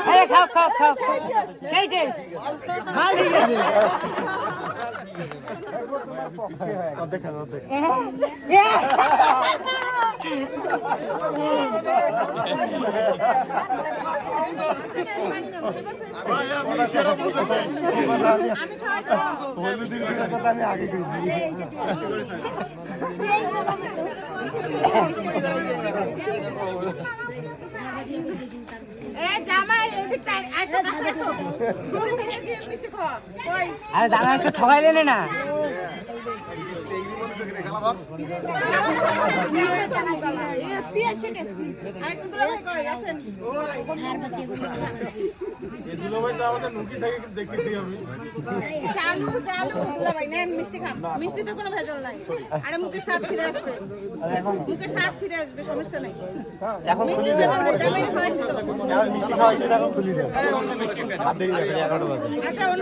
আরে খাও খাও খাও সেইটাই মাল দিয়ে যাবে আমি আগে আরে দাদা একটু ঠকাই দিলে না মিষ্টি তো কোনো ভেজাল নাই আরে মুখে স্বাদ ফিরে আসবে মুখে স্বাদ ফিরে আসবে সমস্যা নাই এখন খুলি মিষ্টি খাওয়াইছি তো। মিষ্টি খাওয়াইছে এখন খুলি